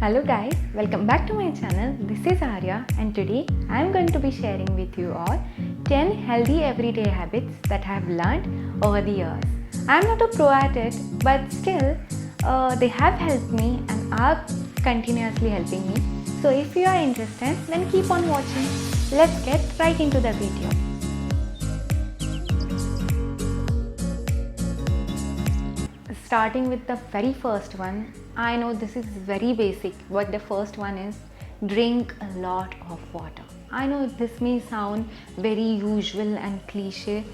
Hello guys, welcome back to my channel. This is Arya and today I am going to be sharing with you all 10 healthy everyday habits that I have learned over the years. I am not a pro at it, but still they have helped me and are continuously helping me. So if you are interested, then keep on watching. Let's get right into the video. Starting with the very first one, I know this is very basic, but the first one is drink a lot of water. I know this may sound very usual and cliche,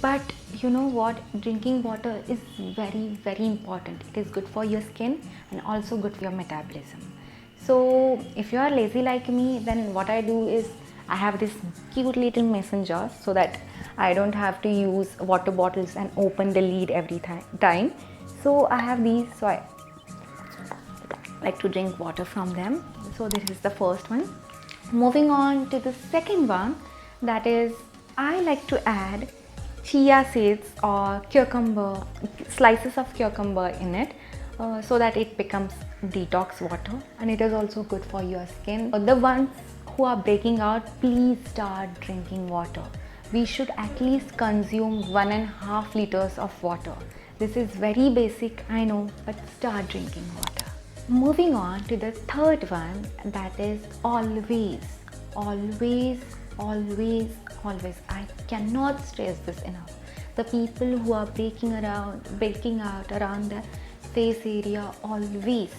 but you know what? Drinking water is very important. It is good for your skin and also good for your metabolism. So if you are lazy like me, then what I do is I have this cute little mason jar so that I don't have to use water bottles and open the lid every time. So I have these, so I like to drink water from them. So this is the first one. Moving on to the second one, that is I like to add chia seeds or cucumber, slices of cucumber in it, so that it becomes detox water and it is also good for your skin. The ones who are breaking out, please start drinking water. We should at least consume 1.5 liters of water. This is very basic, I know, but start drinking water. Moving on to the third one, that is always. I cannot stress this enough. The people who are breaking out around the face area, always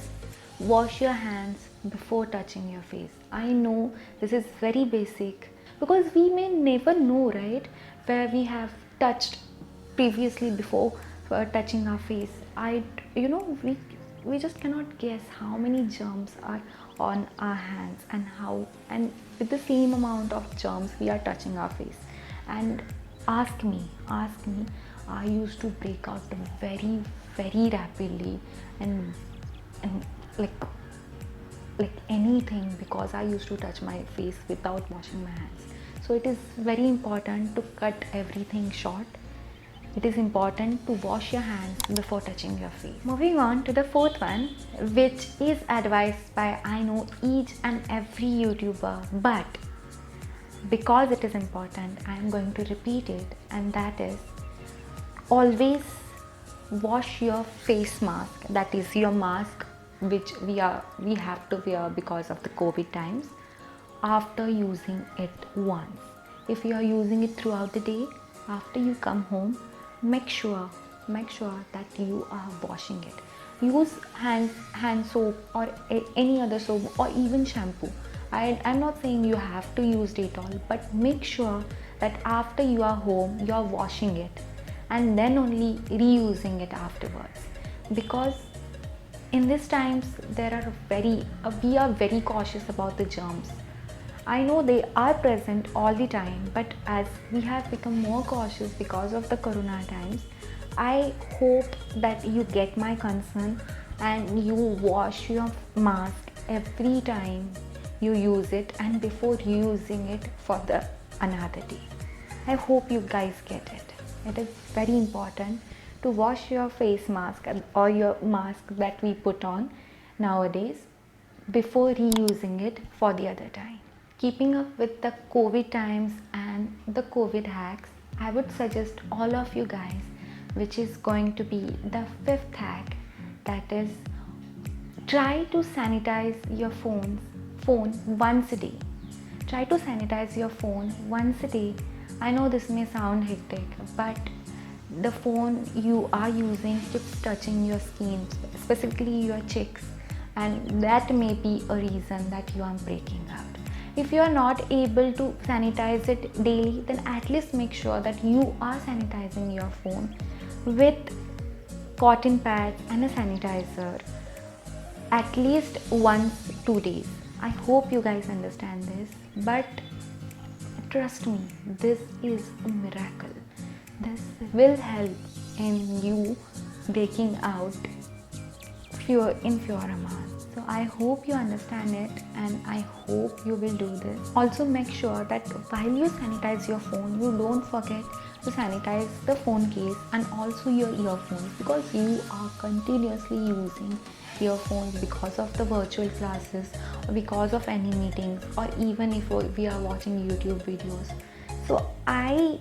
wash your hands before touching your face. I know this is very basic because we may never know, right, where we have touched previously before touching our face. We just cannot guess how many germs are on our hands and with the same amount of germs we are touching our face. And ask me, I used to break out very rapidly and like anything, because I used to touch my face without washing my hands. So it is very important to cut everything short. It is important to wash your hands before touching your face. Moving on to the fourth one, which is advised by I know each and every YouTuber, but because it is important, I am going to repeat it, and that is always wash your face mask, that is your mask which we have to wear because of the COVID times, after using it once. If you are using it throughout the day, after you come home, make sure that you are washing it. Use hand soap or any other soap or even shampoo. I'm not saying you have to use Dettol, but make sure that after you are home, you are washing it and then only reusing it afterwards. Because in these times we are very cautious about the germs. I know they are present all the time, but as we have become more cautious because of the corona times, I hope that you get my concern and you wash your mask every time you use it and before using it for the another day. I hope you guys get it. It is very important to wash your face mask or your mask that we put on nowadays before reusing it for the other time. Keeping up with the COVID times and the COVID hacks, I would suggest all of you guys, which is going to be the fifth hack, that is try to sanitize your phone once a day. Try to sanitize your phone once a day. I know this may sound hectic, but the phone you are using keeps touching your skin, specifically your cheeks, and that may be a reason that you are breaking out. If you are not able to sanitize it daily, then at least make sure that you are sanitizing your phone with cotton pads and a sanitizer at least once 2 days. I hope you guys understand this, but trust me, this is a miracle. This will help in you breaking out in fewer amounts. So I hope you understand it and I hope you will do this. Also make sure that while you sanitize your phone, you don't forget to sanitize the phone case and also your earphones, because you are continuously using earphones because of the virtual classes or because of any meetings, or even if we are watching YouTube videos. So I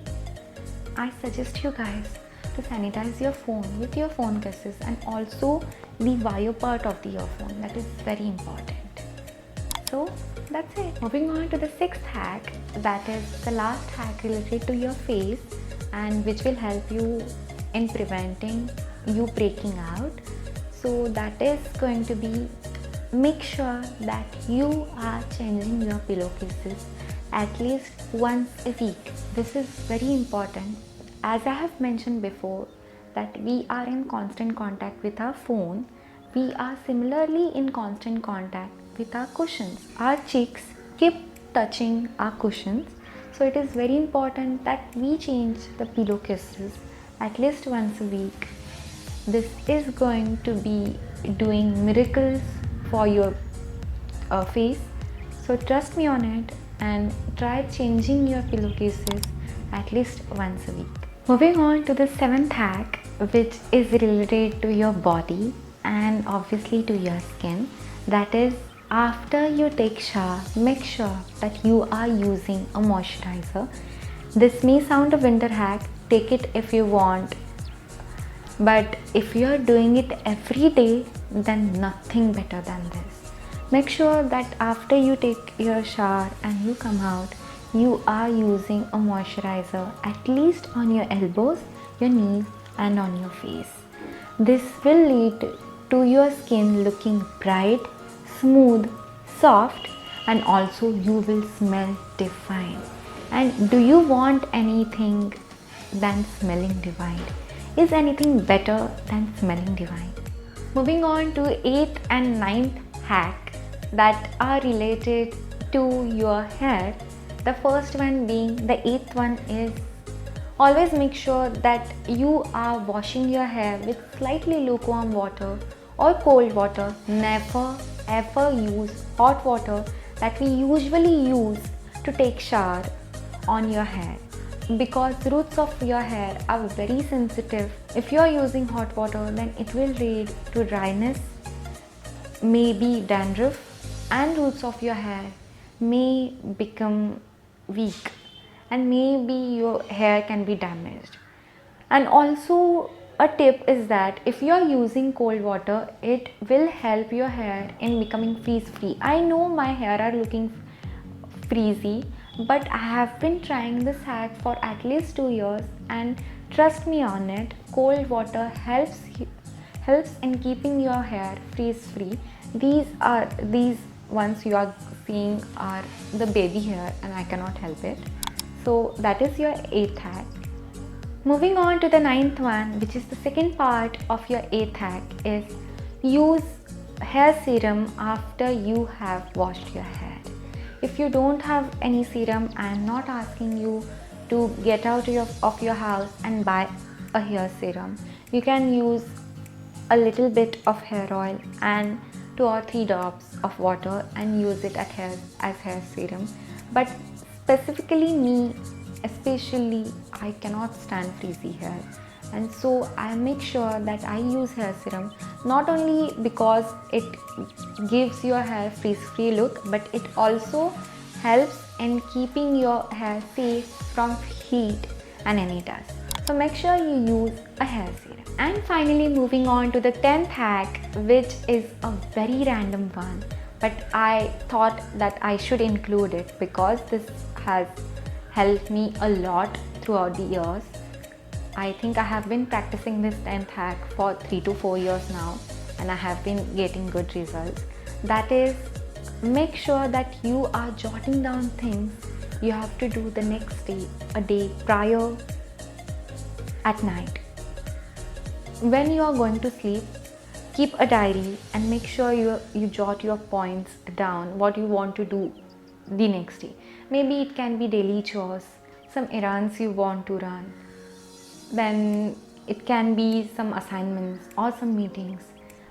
suggest you guys to sanitize your phone with your phone cases, and also the wire part of the earphone. That is very important. So that's it. Moving on to the sixth hack, that is the last hack related to your face, and which will help you in preventing you breaking out. So that is going to be, make sure that you are changing your pillowcases at least once a week. This is very important, as I have mentioned before, that we are in constant contact with our phone. We are similarly in constant contact with our cushions. Our cheeks keep touching our cushions, so it is very important that we change the pillowcases at least once a week. This is going to be doing miracles for your face. So trust me on it and try changing your pillowcases at least once a week. Moving on to the seventh hack, which is related to your body and obviously to your skin. That is, after you take shower, make sure that you are using a moisturizer. This may sound a winter hack, take it if you want, but if you are doing it every day, then nothing better than this. Make sure that after you take your shower and you come out, you are using a moisturizer at least on your elbows, your knees and on your face. This will lead to your skin looking bright, smooth, soft, and also you will smell divine. And do you want anything than smelling divine? Is anything better than smelling divine? Moving on to 8th and 9th hack that are related to your hair. The first one being, the 8th one is, always make sure that you are washing your hair with slightly lukewarm water or cold water. Never ever use hot water that we usually use to take shower on your hair, because roots of your hair are very sensitive. If you are using hot water, then it will lead to dryness, maybe dandruff, and roots of your hair may become weak and maybe your hair can be damaged. And also a tip is that if you are using cold water, it will help your hair in becoming freeze free. I know my hair are looking freezy, but I have been trying this hack for at least 2 years, and trust me on it, cold water helps in keeping your hair freeze free. These ones you are seeing are the baby hair, and I cannot help it. So that is your 8th hack. Moving on to the 9th one, which is the second part of your 8th hack, is use hair serum after you have washed your hair. If you don't have any serum, I am not asking you to get out of your house and buy a hair serum. You can use a little bit of hair oil and 2 or 3 drops of water and use it as hair serum. But specifically me, especially, I cannot stand frizzy hair, and so I make sure that I use hair serum, not only because it gives your hair frizz-free look, but it also helps in keeping your hair safe from heat and any dust. So make sure you use a hair serum. And finally, moving on to the 10th hack, which is a very random one, but I thought that I should include it because this has helped me a lot throughout the years. I think I have been practicing this 10th hack for 3 to 4 years now, and I have been getting good results. That is, make sure that you are jotting down things you have to do the next day, a day prior, at night. When you are going to sleep, keep a diary and make sure you jot your points down, what you want to do the next day. Maybe it can be daily chores, some errands you want to run, then it can be some assignments or some meetings.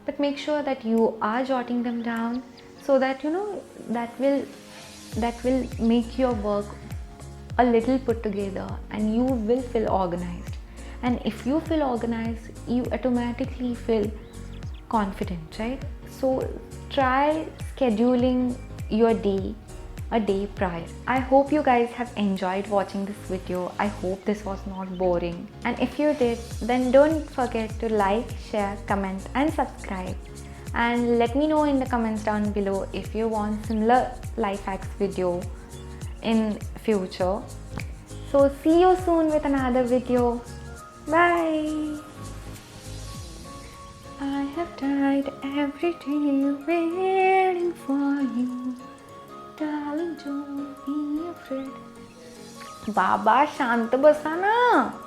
But make sure that you are jotting them down, so that that will make your work a little put together and you will feel organized. And if you feel organized, you automatically feel confident, right? So try scheduling your day a day prior. I hope you guys have enjoyed watching this video. I hope this was not boring. And if you did, then don't forget to like, share, comment and subscribe. And let me know in the comments down below if you want similar life hacks video in future. So see you soon with another video. Bye. I have tried every day waiting for you. Darling, don't be afraid. बाबा शांत बसा ना.